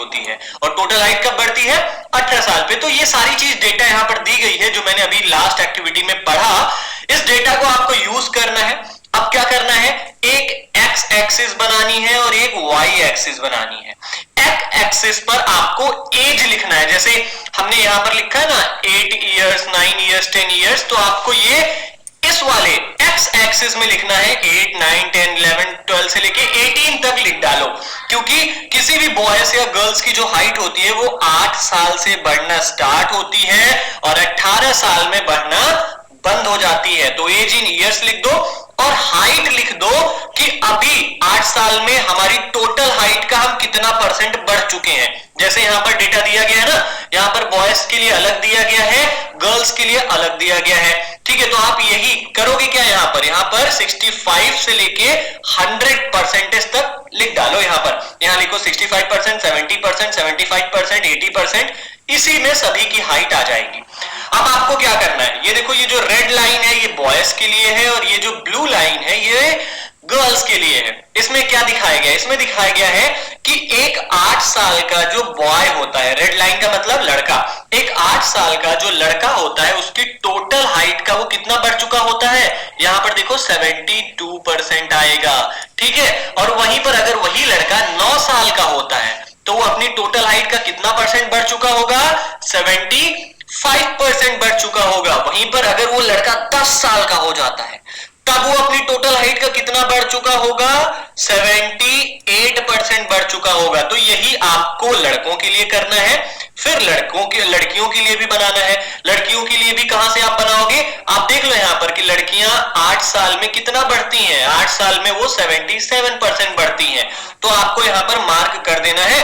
होती है और टोटल हाइट कब बढ़ती है 18 साल पे। तो ये सारी चीज डेटा यहां पर दी गई है जो मैंने अभी लास्ट एक्टिविटी में पढ़ा। इस डेटा को आपको यूज करना है। अब क्या करना है, एक एक्स एक्सिस बनानी है और एक वाई एक्सिस बनानी है। एक्स एक्सिस पर आपको एज लिखना है, जैसे हमने यहां पर लिखा है ना 8 इयर्स 9 इयर्स 10 इयर्स, तो आपको ये इस वाले एक्स एक्सिस में लिखना है 8 9 10 11 12 से लेके 18 तक लिख डालो, क्योंकि किसी भी बॉयज या गर्ल्स की जो हाइट होती है वो 8 साल से बढ़ना स्टार्ट होती है और 18 साल में बढ़ना बंद हो जाती है। तो एज इन इयर्स लिख दो और हाइट लिख दो कि अभी 8 साल में हमारी टोटल हाइट का हम कितना परसेंट बढ़ चुके हैं। जैसे यहां पर डेटा दिया गया है ना, यहां पर बॉयज के लिए अलग दिया गया है, गर्ल्स के लिए अलग दिया गया है। ठीक है, तो आप यही करोगे क्या, यहां पर 65 से लेके 100% तक लिख डालो। यहां लिखो 65%, 70%, 75%, 80%, इसी में सभी की हाइट आ जाएगी। अब आपको क्या करना है, ये देखो ये जो रेड लाइन है ये बॉयज के लिए है और ये जो ब्लू लाइन है ये गर्ल्स के लिए है। इसमें क्या दिखाया गया है, इसमें दिखाया गया है कि एक 8 साल का जो बॉय होता है, रेड लाइन का मतलब लड़का, एक 8 साल का जो लड़का होता है उसकी टोटल हाइट का वो कितना बढ़ चुका होता है, यहां पर देखो 72% आएगा। ठीक है, और वहीं पर अगर वही लड़का 9 साल का होता है तो वो अपनी टोटल हाइट का कितना परसेंट बढ़ चुका होगा, 75% बढ़ चुका होगा। वहीं पर अगर वो लड़का 10 साल का हो जाता है तब वो अपनी टोटल हाइट का कितना बढ़ चुका होगा, 78% बढ़ चुका होगा। तो यही आपको लड़कों के लिए करना है, फिर लड़कियों के लिए भी बनाना है। लड़कियों के लिए भी कहां से आप बनाओगे, आप देख लो यहां पर कि लड़कियां 8 साल में कितना बढ़ती हैं, 8 साल में वो 77% बढ़ती हैं। तो आपको यहां पर मार्क कर देना है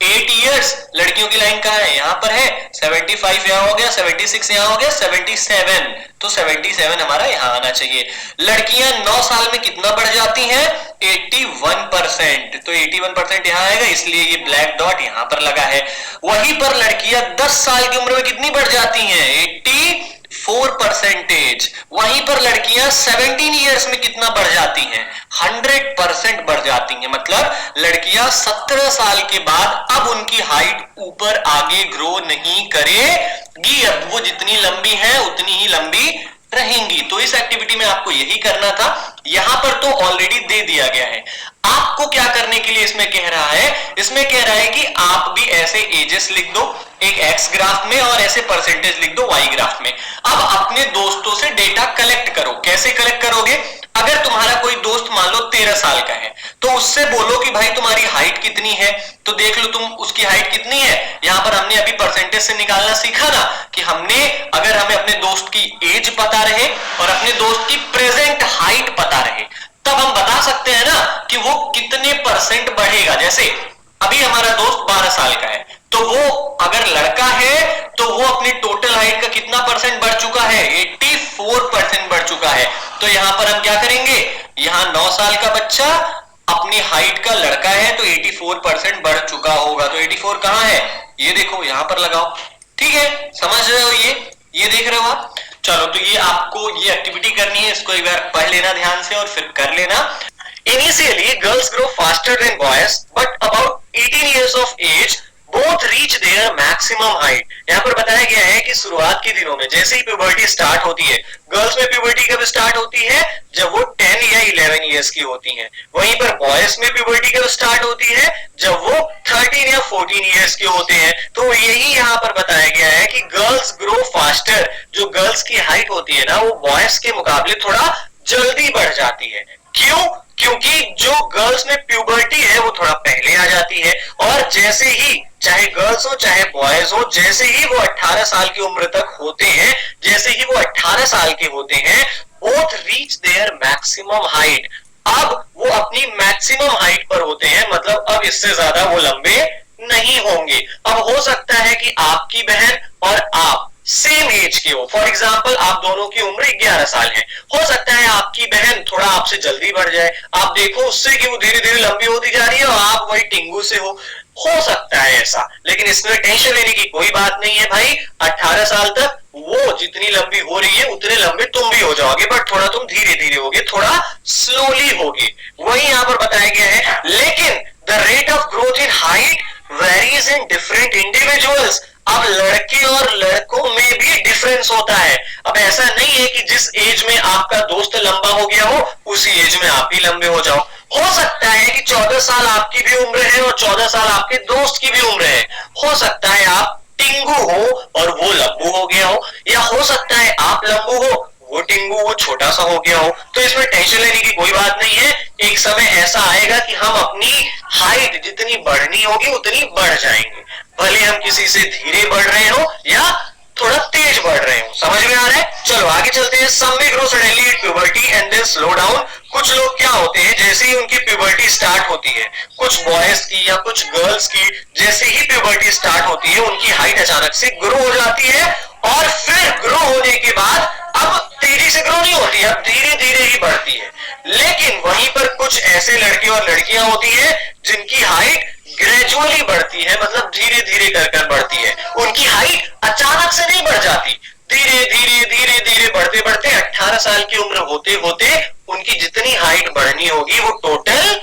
8 इयर्स, लड़कियों की लाइन कहां है, यहां पर है, 75 यहां हो गया, 76 यहां हो गया, 77, तो 77 हमारा यहां आना चाहिए। लड़कियां 9 साल में कितना बढ़ जाती हैं, 81%, तो 81% यहां आएगा, इसलिए ये ब्लैक डॉट यहां पर लगा है। वहीं पर लड़कियां 10 साल की उम्र में कितनी बढ़ जाती हैं, 84%। वहीं पर लड़कियां 17 इयर्स में कितना बढ़ जाती हैं, 100% बढ़ जाती हैं। मतलब लड़कियां 17 साल के बाद अब उनकी हाइट ऊपर आगे ग्रो नहीं करेगी, अब वो जितनी लंबी है उतनी ही लंबी रहेंगी। तो इस एक्टिविटी में आपको यही करना था। यहां पर तो ऑलरेडी दे दिया गया है, आपको क्या करने के लिए इसमें कह रहा है, इसमें कह रहा है कि आप भी ऐसे एजेस लिख दो एक एक्स ग्राफ में और ऐसे परसेंटेज लिख दो वाई ग्राफ में। अब अपने दोस्तों से डेटा कलेक्ट करो। कैसे कलेक्ट करोगे, अगर तुम्हारा कोई दोस्त मान लो 13 साल का है तो उससे बोलो कि भाई तुम्हारी हाइट कितनी है, तो देख लो तुम उसकी हाइट कितनी है। यहां पर हमने अभी परसेंटेज से निकालना सीखा ना कि अगर हमें अपने दोस्त की एज पता रहे और अपने दोस्त की प्रेजेंट हाइट पता रहे तब हम बता सकते हैं ना कि वो कितने परसेंट बढ़ेगा। जैसे अभी हमारा दोस्त 12 साल का है तो वो अगर लड़का है तो वो अपनी टोटल हाइट का कितना परसेंट बढ़ चुका है, 84% बढ़ चुका है। तो यहां पर हम क्या करेंगे, यहां 9 साल का बच्चा अपनी हाइट का लड़का है तो 84% बढ़ चुका होगा। तो 84 कहां है, ये देखो यहां पर लगाओ। ठीक है, समझ रहे हो, ये देख रहे हो आप। चलो, तो ये आपको ये एक्टिविटी करनी है, इसको एक बार पढ़ लेना ध्यान से और फिर कर लेना। Initially, girls grow faster than boys, but about 18 years of age, both reach their maximum height. यहाँ पर बताया गया है कि शुरुआत के दिनों में जैसे ही प्यूबर्टी स्टार्ट होती है, गर्ल्स में प्यूबर्टी कब स्टार्ट होती है, जब वो 10 या 11 इयर्स की होती हैं। वहीं पर बॉयज में प्यूबर्टी कब स्टार्ट होती है, जब वो 13 या 14 इयर्स के होते हैं। तो यही यहाँ पर बताया गया है कि गर्ल्स ग्रो फास्टर, जो गर्ल्स की हाइट होती है ना वो बॉयज के मुकाबले थोड़ा जल्दी बढ़ जाती है। क्यों, क्योंकि जो गर्ल्स में प्यूबर्टी है वो थोड़ा पहले आ जाती है और जैसे ही चाहे गर्ल्स हो चाहे बॉयज हो, जैसे ही वो 18 साल की उम्र तक होते हैं, जैसे ही वो 18 साल के होते हैं, both reach their maximum height. अब वो अपनी मैक्सिमम हाइट पर होते हैं, मतलब अब इससे ज्यादा वो लंबे नहीं होंगे। अब हो सकता है कि आपकी बहन और आप सेम एज के हो, फॉर एग्जाम्पल आप दोनों की उम्र 11 साल है, हो सकता है आपकी बहन थोड़ा आपसे जल्दी बढ़ जाए, आप देखो उससे कि वो धीरे धीरे लंबी होती जा रही है और आप वही टिंगू से हो सकता है ऐसा। लेकिन इसमें टेंशन लेने की कोई बात नहीं है भाई, 18 साल तक वो जितनी लंबी हो रही है उतने लंबे तुम भी हो जाओगे, बट थोड़ा तुम धीरे धीरे होगे, थोड़ा स्लोली होगे, वही यहां पर बताया गया है। लेकिन the rate of growth in height varies varies in different individuals. अब लड़के और लड़कों में भी डिफरेंस होता है। अब ऐसा नहीं है कि जिस एज में आपका दोस्त लंबा हो गया हो उसी एज में आप भी लंबे हो जाओ। हो सकता है कि 14 साल आपकी भी उम्र है और 14 साल आपके दोस्त की भी उम्र है। हो सकता है आप टिंगू हो और वो लंबू हो गया हो, या हो सकता है आप लंबू हो वो टिंगू वो छोटा सा हो गया हो। तो इसमें टेंशन लेने की कोई बात नहीं है। एक समय ऐसा आएगा कि हम अपनी हाइट जितनी बढ़नी होगी उतनी बढ़ जाएंगे, भले हम किसी से धीरे बढ़ रहे हो या थोड़ा तेज बढ़ रहे हो। समझ में आ रहा है? चलो आगे चलते हैं। सम में grow suddenly at puberty and then slow down. कुछ लोग क्या होते हैं, जैसे ही उनकी प्यूबर्टी स्टार्ट होती है, कुछ बॉयज की या कुछ गर्ल्स की जैसे ही प्यूबर्टी स्टार्ट होती है उनकी हाइट अचानक से ग्रो हो जाती है, और फिर ग्रो होने के बाद अब तेजी से ग्रो नहीं होती, अब धीरे धीरे ही बढ़ती है। लेकिन वहीं पर कुछ ऐसे लड़के और लड़कियां होती हैं जिनकी हाइट ग्रेजुअली बढ़ती है, मतलब धीरे धीरे कर बढ़ती है। उनकी हाइट अचानक से नहीं बढ़ जाती, धीरे धीरे धीरे धीरे बढ़ते बढ़ते 18 साल की उम्र होते होते उनकी जितनी हाइट बढ़नी होगी वो टोटल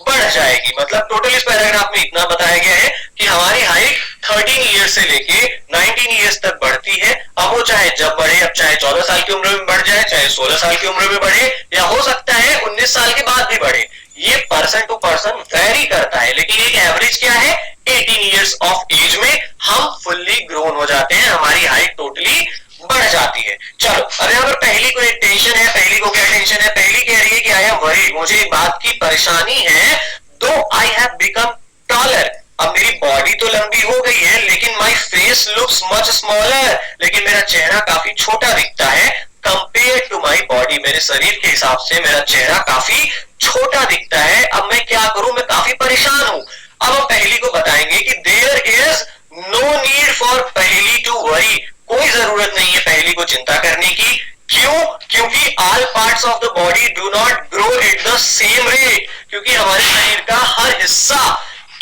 बढ़ जाएगी। मतलब टोटल इस पैराग्राफ में इतना बताया गया है कि हमारी हाइट 13 ईयर्स से लेके 19 ईयर्स तक बढ़ती है। अब वो चाहे जब बढ़े, अब चाहे 14 साल की उम्र में बढ़ जाए, चाहे 16 साल की उम्र में बढ़े, या हो सकता है 19 साल के बाद भी बढ़े। ये पर्सन टू पर्सन वेरी करता है, लेकिन एक एवरेज क्या है, 18 ईयर्स ऑफ एज में हम फुल्ली ग्रोन हो जाते हैं, हमारी हाइट टोटली बढ़ जाती है। चलो अब यहाँ पर पहली को एक टेंशन है। पहली को क्या टेंशन है? पहली कह रही है कि आई एम वरीड, मुझे एक बात की परेशानी है, दो आई हैव बिकम टॉलर, अब मेरी बॉडी तो लंबी हो गई है लेकिन my face looks much smaller, लेकिन मेरा चेहरा काफी छोटा दिखता है कंपेयर टू माई बॉडी, मेरे शरीर के हिसाब से मेरा चेहरा काफी छोटा दिखता है। अब मैं क्या करूं, मैं काफी परेशान हूं। अब हम पहली को बताएंगे कि there is no need for Paheli to worry, कोई जरूरत नहीं है पहली को चिंता करने की। क्यों? क्योंकि all parts of the body do not grow at the same rate, क्योंकि हमारे शरीर का हर हिस्सा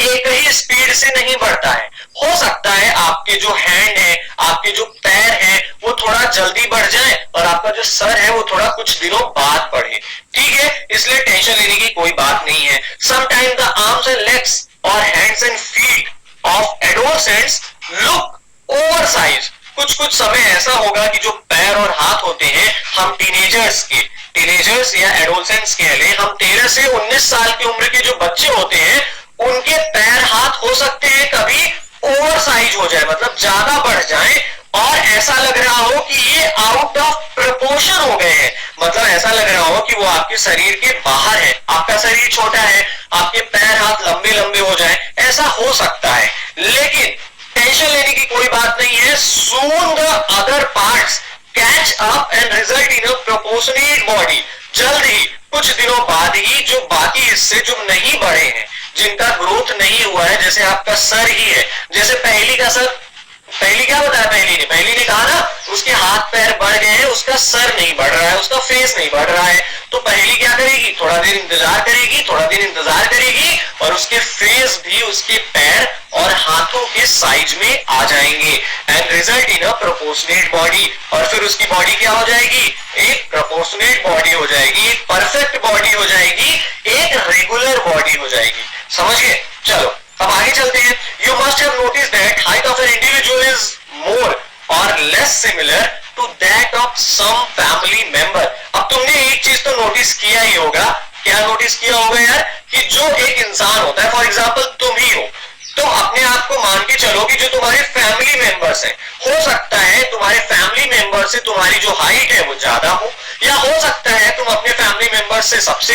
एक ही स्पीड से नहीं बढ़ता है। हो सकता है आपके जो हैंड है, आपके जो पैर है वो थोड़ा जल्दी बढ़ जाए और आपका जो सर है वो थोड़ा कुछ दिनों बाद बढ़े, ठीक है? इसलिए टेंशन लेने की कोई बात नहीं है। Sometime the arms and legs और hands and feet of adolescents look oversize, कुछ कुछ समय ऐसा होगा कि जो पैर और हाथ होते हैं हम टीनेजर्स या एडोलसेंट्स कह लें, हम 13 से 19 साल की उम्र के जो बच्चे होते हैं उनके पैर हाथ हो सकते हैं कभी ओवरसाइज हो जाए, मतलब ज्यादा बढ़ जाए और ऐसा लग रहा हो कि ये आउट ऑफ प्रपोर्शन हो गए हैं, मतलब ऐसा लग रहा हो कि वो आपके शरीर के बाहर है। आपका शरीर छोटा है, आपके पैर हाथ लंबे लंबे हो जाए, ऐसा हो सकता है। लेकिन टेंशन लेने की कोई बात नहीं है। Soon the other parts catch up and result in a proportionate body, जल्द ही कुछ दिनों बाद ही जो बाकी हिस्से जो नहीं बढ़े हैं, जिनका ग्रोथ नहीं हुआ है, जैसे आपका सर ही है, जैसे पहली का सर, पहली क्या बताया पहली ने कहा ना उसके हाथ पैर बढ़ गए हैं, उसका सर नहीं बढ़ रहा है, उसका फेस नहीं बढ़ रहा है। तो पहली क्या करेगी, थोड़ा दिन इंतजार करेगी और उसके फेस भी उसके पैर और हाथों के साइज में आ जाएंगे and result in a proportionate body, और फिर उसकी बॉडी क्या हो जाएगी, एक प्रोपोर्शनेट बॉडी हो जाएगी, एक परफेक्ट बॉडी हो जाएगी, एक रेगुलर बॉडी हो जाएगी। समझ गए? चलो अब आगे चलते हैं। You must have notice that height of an individual is more और less similar to that of some family member. अब तुमने एक चीज तो नोटिस किया ही होगा, क्या नोटिस किया होगा यार, कि जो एक इंसान होता है, फॉर एग्जांपल तुम ही हो, तो अपने आप को मान के चलो कि जो तुम्हारे फैमिली मेंबर्स हैं, हो सकता है तुम्हारे फैमिली मेंबर से तुम्हारी जो हाइट है वो ज्यादा हो, या हो सकता है तुम अपने फैमिली मेंबर से सबसे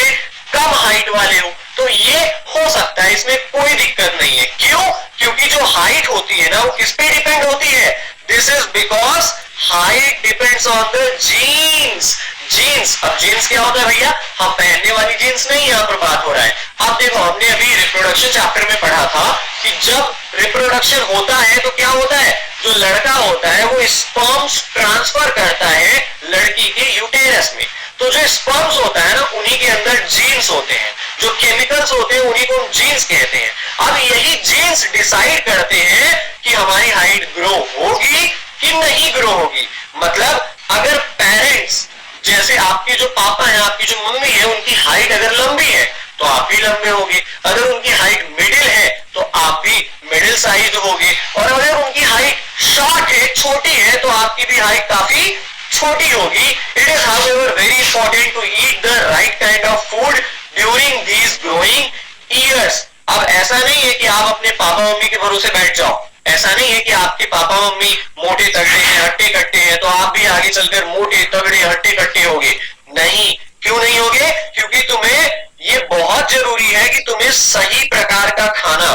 कम हाइट वाले हो। तो ये हो सकता है, इसमें कोई दिक्कत नहीं है। क्यों? क्योंकि जो हाइट होती है ना वो किस पे डिपेंड होती है, this is because height depends on the genes. Genes, अब जीन्स क्या होता है भैया, हम पहनने वाली जीन्स नहीं यहाँ पर बात हो रहा है। अब देखो हमने अभी रिप्रोडक्शन चैप्टर में पढ़ा था कि जब रिप्रोडक्शन होता है तो क्या होता है, जो लड़का होता है वो स्पर्म्स ट्रांसफर करता है लड़की के यूटेरस में। तो जो स्पर्म्स होता है ना उन्हीं के अंदर जीन्स होते हैं, जो केमिकल्स होते हैं उन्हीं को हम जीन्स कहते हैं। अब यही जीन्स डिसाइड करते हैं कि हमारी हाइट ग्रो होगी कि नहीं ग्रो होगी। मतलब अगर पेरेंट्स, जैसे आपके जो पापा हैं, आपकी जो मम्मी है, उनकी हाइट अगर लंबी है तो आप भी लंबे होगे, अगर उनकी हाइट मिडिल है तो आप भी मिडिल साइज होगे, और अगर उनकी हाइट शॉर्ट है, छोटी है, तो आपकी भी हाइट काफी छोटी होगी. It is however very important to eat the right kind of food during these growing years. अब ऐसा नहीं है कि आप अपने पापा मम्मी के भरोसे बैठ जाओ, ऐसा नहीं है कि आपके पापा मम्मी मोटे तगड़े हैं, हट्टे कट्टे हैं, तो आप भी आगे चलकर मोटे तगड़े हट्टे कट्टे होगे. नहीं, क्यों नहीं होगे? क्योंकि तुम्हें ये बहुत जरूरी है कि तुम्हें सही प्रकार का खाना,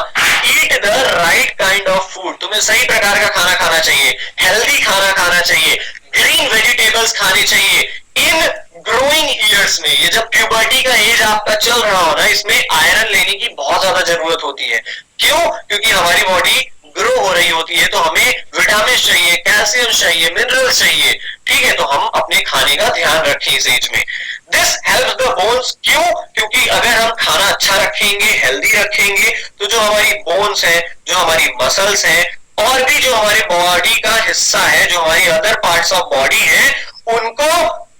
ईट the right kind of food, तुम्हें सही प्रकार का खाना खाना चाहिए, हेल्दी खाना खाना चाहिए, ग्रीन वेजिटेबल्स खाने चाहिए इन ग्रोइंग ईयर्स में. ये जब प्यूबर्टी का एज आपका चल रहा हो ना, इसमें आयरन लेने की बहुत ज्यादा जरूरत होती है. क्यों? क्योंकि हमारी बॉडी ग्रो हो रही होती है, तो हमें विटामिन चाहिए, कैल्शियम चाहिए, मिनरल्स चाहिए. ठीक है, तो हम अपने खाने का ध्यान रखें इस एज में. This helps the bones. क्यों? क्योंकि अगर हम खाना अच्छा रखेंगे, हेल्दी रखेंगे, तो जो हमारी बोन्स है, जो हमारी मसल्स है, और भी जो हमारे बॉडी का हिस्सा है, जो हमारी अदर पार्ट्स ऑफ बॉडी है, उनको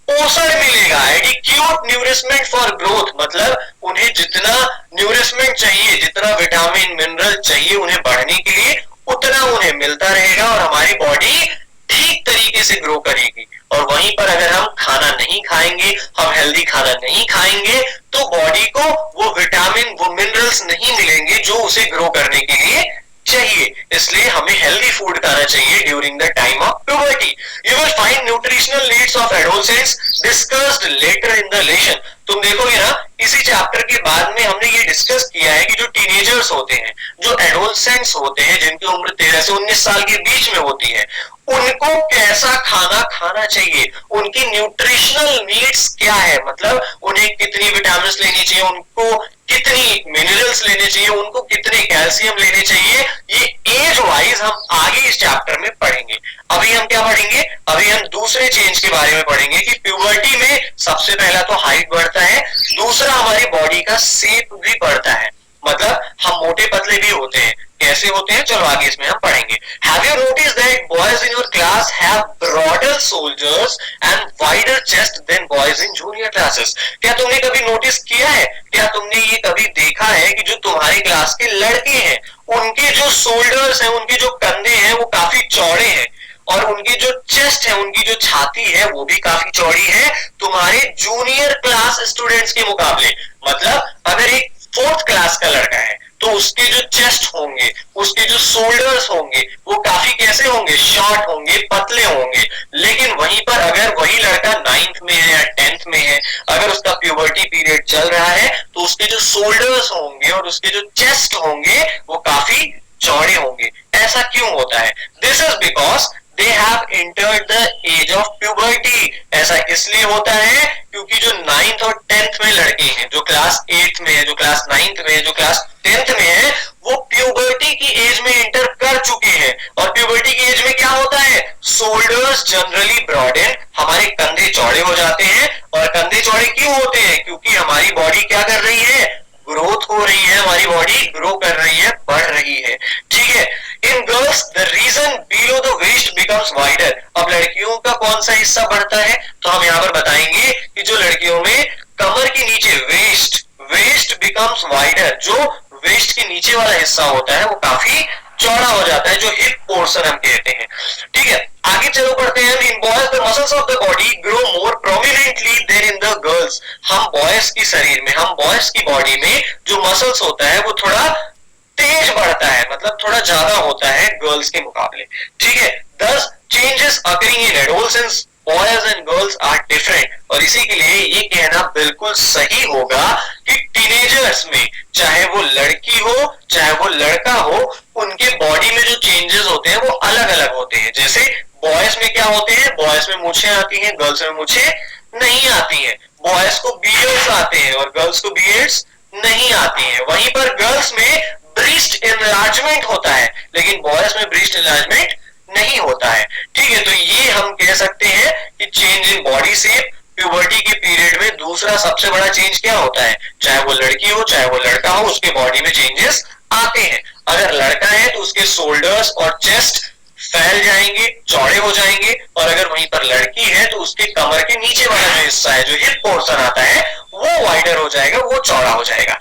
पोषण मिलेगा. एडिक्यूट न्यूरिशमेंट फॉर ग्रोथ, मतलब उन्हें जितना न्यूरिशमेंट चाहिए, जितना विटामिन मिनरल चाहिए उन्हें बढ़ने के लिए, उतना उन्हें मिलता रहेगा और हमारी बॉडी ठीक तरीके से ग्रो करेगी. और वहीं पर अगर हम खाना नहीं खाएंगे, हम हेल्दी खाना नहीं खाएंगे, तो बॉडी को वो विटामिन, वो मिनरल्स नहीं मिलेंगे जो उसे ग्रो करने के लिए चाहिए. इसलिए हमें हेल्दी फूड खाना चाहिए during the time of puberty. You will find nutritional needs of adolescents discussed later in the lesson. तुम देखोगे ना, इसी चैप्टर के बाद में हमने ये डिस्कस किया है कि जो टीनेजर्स होते हैं, जो एडोलसेंट्स होते हैं, जिनकी उम्र 13 से 19 साल के बीच में होती है, उनको कैसा खाना खाना चाहिए, उनकी न्यूट्रिशनल नीड्स क्या है, मतलब उन्हें कितनी विटामिन लेनी चाहिए, उनको कितनी मिनरल्स लेने चाहिए, उनको कितने कैल्शियम लेने चाहिए, ये एज वाइज हम आगे इस चैप्टर में पढ़ेंगे. अभी हम क्या पढ़ेंगे? अभी हम दूसरे चेंज के बारे में पढ़ेंगे कि प्यूबर्टी में सबसे पहला तो हाइट बढ़ता है, दूसरा हमारी बॉडी का शेप भी बढ़ता है, मतलब हम मोटे पतले भी होते हैं. कैसे होते हैं, चलो आगे इसमें हम पढ़ेंगे. Have you noticed that boys in your class have broader shoulders and wider chest than boys in junior classes? क्या तुमने कभी नोटिस किया है, क्या तुमने ये कभी देखा है कि जो तुम्हारी क्लास के लड़के हैं, उनके जो शोल्डर्स हैं, उनके जो कंधे हैं, वो काफी चौड़े हैं, और उनकी जो चेस्ट है, उनकी जो छाती है, वो भी काफी चौड़ी है तुम्हारे जूनियर क्लास स्टूडेंट्स के मुकाबले. मतलब अगर एक 4th क्लास का लड़का है, तो उसके जो चेस्ट होंगे, उसके जो शोल्डर्स होंगे, वो काफी कैसे होंगे, शॉर्ट होंगे, पतले होंगे. लेकिन वहीं पर अगर वही लड़का 9th में है या 10th में है, अगर उसका प्यूबर्टी पीरियड चल रहा है, तो उसके जो शोल्डर्स होंगे और उसके जो चेस्ट होंगे, वो काफी चौड़े होंगे. ऐसा क्यों होता है? This is because they have entered the age of puberty. ऐसा इसलिए होता है क्योंकि जो 9th और 10th में लड़के हैं, जो क्लास 8th में है, जो क्लास 9th में है, जो क्लास 10th में है, वो प्यूबर्टी की एज में एंटर कर चुके हैं. और प्यूबर्टी की एज में क्या होता है? शोल्डर्स जनरली ब्रॉडन, हमारे कंधे चौड़े हो जाते हैं. और कंधे चौड़े क्यों होते हैं? क्योंकि हमारी बॉडी क्या कर रही है, ग्रोथ हो रही है, हमारी बॉडी ग्रो कर रही है, बढ़ रही है. ठीक है. In girls the region below the waist becomes wider. अब लड़कियों का कौन सा हिस्सा बढ़ता है, तो हम यहाँ पर बताएंगे कि जो लड़कियों में कमर के नीचे वेस्ट बिकम्स वाइडर, जो वेस्ट के नीचे वाला हिस्सा होता है वो काफी चौड़ा हो जाता है, जो हिप पोर्शन हम कहते हैं. ठीक है, आगे चलो पढ़ते हैं. In boys the muscles of the body grow more prominently than in the girls. हम बॉयज की शरीर में, हम बॉयज की बॉडी में जो मसल्स होता है वो थोड़ा तेज बढ़ता है, मतलब थोड़ा ज्यादा होता है गर्ल्स के मुकाबले. ठीक है. Thus changes occurring in adolescence, boys and girls are different. और इसी के लिए ये कहना बिल्कुल सही होगा कि टीनेजर्स में, चाहे वो लड़की हो चाहे वो लड़का हो, उनके बॉडी में जो चेंजेस होते हैं वो अलग अलग होते हैं. जैसे बॉयज में क्या होते हैं, बॉयज में मूछें आती हैं, गर्ल्स में मूछें नहीं आती हैं. बॉयज को बियर्ड्स आते हैं और गर्ल्स को बियर्ड्स नहीं आती हैं. वहीं पर गर्ल्स में ब्रेस्ट एनलार्जमेंट होता है, लेकिन बॉयज में ब्रेस्ट एनलार्जमेंट नहीं होता है. ठीक है. तो ये हम कह सकते हैं कि change in body shape puberty के पीरियड में दूसरा सबसे बड़ा चेंज क्या होता है, चाहे वो लड़की हो चाहे वो लड़का हो, उसके बॉडी में चेंजेस आते हैं. अगर लड़का है तो उसके शोल्डर्स और चेस्ट फैल जाएंगे, चौड़े हो जाएंगे, और अगर वहीं पर लड़की है तो उसके कमर के नीचे वाला जो हिस्सा है, जो हिप पोर्शन आता है, वो वाइडर हो जाएगा, वो चौड़ा हो जाएगा।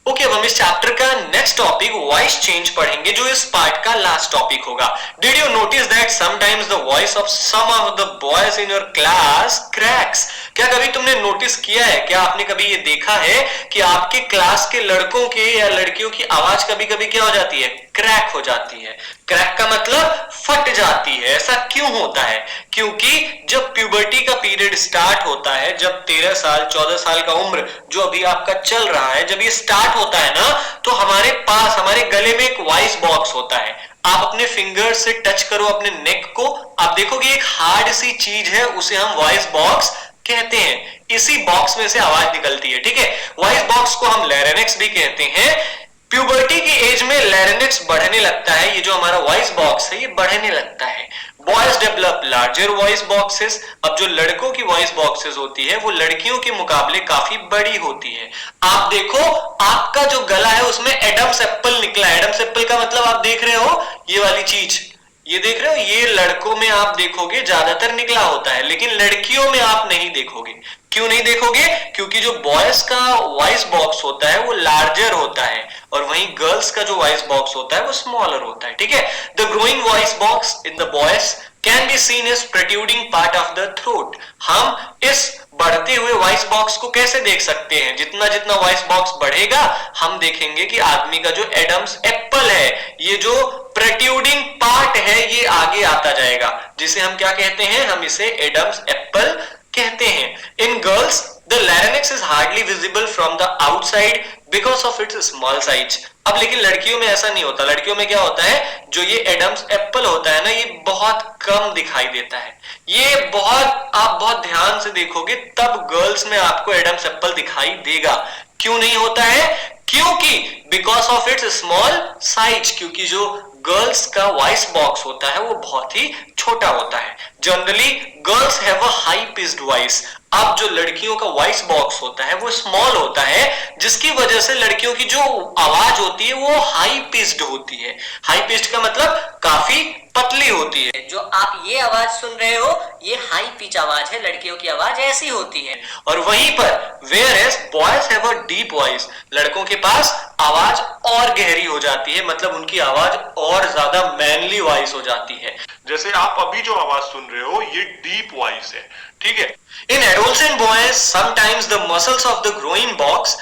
ओके, अब हम इस चैप्टर का नेक्स्ट टॉपिक वॉइस चेंज पढ़ेंगे, जो इस पार्ट का लास्ट टॉपिक होगा। Did you notice that sometimes the voice of some of the boys in your class cracks? क्या कभी तुमने नोटिस किया है, क्या आपने कभी ये देखा है कि आपके क्लास के लड़कों के या लड़कियों की आवाज कभी कभी क्या हो जाती है, क्रैक हो जाती है? क्रैक का मतलब फट जाती है। ऐसा क्यों होता है? क्योंकि जब प्यूबर्टी का पीरियड स्टार्ट होता है, जब 13 साल 14 साल का उम्र जो अभी आपका चल रहा है, जब ये स्टार्ट होता है ना, तो हमारे पास, हमारे गले में एक वॉइस बॉक्स होता है। आप अपने फिंगर से टच करो अपने नेक को, आप देखोगे एक हार्ड सी चीज है, उसे हम वॉइस बॉक्स कहते हैं। इसी बॉक्स में से आवाज निकलती है, ठीक है। वॉइस बॉक्स को हम लैरिंक्स भी कहते हैं। प्यूबर्टी की एज में लैरिंक्स बढ़ने लगता है, ये जो हमारा वॉइस बॉक्स है ये बढ़ने लगता है। Boys develop larger voice boxes. अब जो लड़कों की वॉइस बॉक्सेस होती है वो लड़कियों के मुकाबले काफी बड़ी होती है। आप देखो, आपका जो गला है उसमें एडम्स एप्पल निकला है। एडम्स एप्पल का मतलब आप देख रहे हो ये वाली चीज, ये देख रहे हो, ये लड़कों में आप देखोगे ज्यादातर निकला होता है, लेकिन लड़कियों में आप नहीं देखोगे। क्यों नहीं देखोगे? क्योंकि जो बॉयज का वॉइस बॉक्स होता है वो लार्जर होता है, और वहीं गर्ल्स का जो वॉइस बॉक्स होता है वो स्मॉलर होता है, ठीक है। The growing voice box in the boys can be seen as protruding part of the throat. हम इस बढ़ते हुए वॉइस बॉक्स को कैसे देख सकते हैं? जितना जितना वॉइस बॉक्स बढ़ेगा हम देखेंगे कि आदमी का जो एडम्स एप्पल है, ये जो प्रोट्रूडिंग पार्ट है, ये आगे आता जाएगा, जिसे हम क्या कहते हैं? हम इसे एडम्स एप्पल कहते हैं। इन girls the larynx is hardly visible from the outside because of its small size. अब लेकिन लड़कियों में ऐसा नहीं होता। लड़कियों में क्या होता है, जो ये एडम्स एप्पल होता है ना, ये बहुत कम दिखाई देता है। ये बहुत, आप बहुत ध्यान से देखोगे तब गर्ल्स में आपको एडम्स एप्पल दिखाई देगा। क्यों नहीं होता है? क्योंकि because of its small size, क्योंकि जो गर्ल्स का वॉइस बॉक्स होता है वो बहुत ही छोटा होता है। Generally girls have a high pitched voice. अब जो लड़कियों का वॉइस बॉक्स होता है वो स्मॉल होता है, जिसकी वजह से लड़कियों की जो आवाज होती है वो हाई पिच्ड होती है। हाई पिच्ड का मतलब काफी पतली होती है। जो आप ये आवाज सुन रहे हो ये हाई पिच आवाज है, लड़कियों की आवाज ऐसी होती है। और वहीं पर whereas boys have a deep voice, लड़कों के पास आवाज और गहरी हो जाती है, मतलब उनकी आवाज और ज्यादा मैनली वॉइस हो जाती है। जैसे आप अभी जो आवाज सुन रहे हो ये डीप वॉइस है, ठीक है। In adolescent boys, sometimes the muscles of the growing box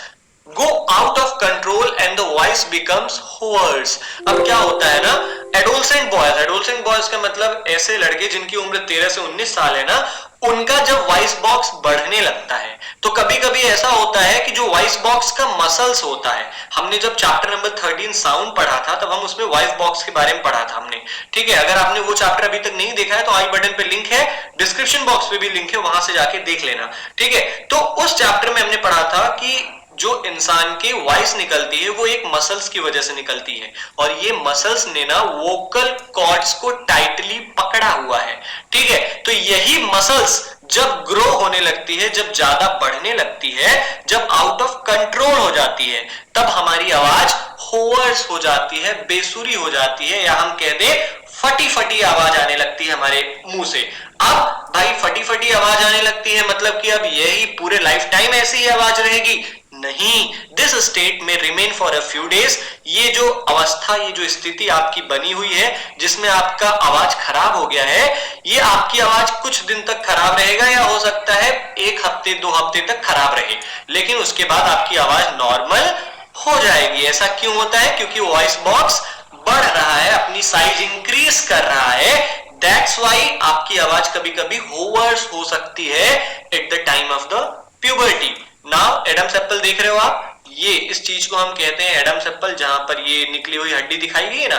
go out of control and the voice becomes hoarse. अब क्या होता है ना, एडोलसेंट बॉयज का मतलब ऐसे लड़के जिनकी उम्र 13 से 19 साल है ना, उनका जब वॉइस बॉक्स बढ़ने लगता है तो कभी कभी ऐसा होता है कि जो वॉइस बॉक्स का मसल्स होता है, हमने जब चैप्टर नंबर 13 साउंड पढ़ा था तब हम उसमें वॉइस बॉक्स के बारे में पढ़ा था हमने, ठीक है। अगर आपने वो चैप्टर अभी तक नहीं देखा है तो आई बटन पे लिंक है, डिस्क्रिप्शन बॉक्स पे भी लिंक है, वहां से जाके देख लेना, ठीक है। तो उस चैप्टर में हमने पढ़ा था कि जो इंसान की वॉइस निकलती है वो एक मसल्स की वजह से निकलती है, और ये मसल्स ने ना वोकल कॉर्ड्स को टाइटली पकड़ा हुआ है, ठीक है। तो यही मसल्स जब ग्रो होने लगती है, जब ज्यादा बढ़ने लगती है, जब आउट ऑफ कंट्रोल हो जाती है, तब हमारी आवाज होवर्स हो जाती है, बेसुरी हो जाती है, या हम कह दे फटी फटी आवाज आने लगती है हमारे मुंह से। अब भाई फटी फटी आवाज आने लगती है मतलब कि अब यही पूरे लाइफ टाइम ऐसी ही आवाज रहेगी? नहीं, दिस स्टेट में remain for a few days. ये जो अवस्था, ये जो स्थिति आपकी बनी हुई है जिसमें आपका आवाज खराब हो गया है, ये आपकी आवाज कुछ दिन तक खराब रहेगा, या हो सकता है 1 हफ्ते 2 हफ्ते तक खराब रहे, लेकिन उसके बाद आपकी आवाज नॉर्मल हो जाएगी। ऐसा क्यों होता है? क्योंकि वॉइस बॉक्स बढ़ रहा है, अपनी साइज इंक्रीज कर रहा है। दैट्स वाई आपकी आवाज कभी कभी होवर्स हो सकती है at the time of the puberty. Now Adam's apple देख रहे हो आप, ये इस चीज को हम कहते हैं एडम्स एप्पल, जहां पर ये निकली हुई हड्डी दिखाई गई है ना,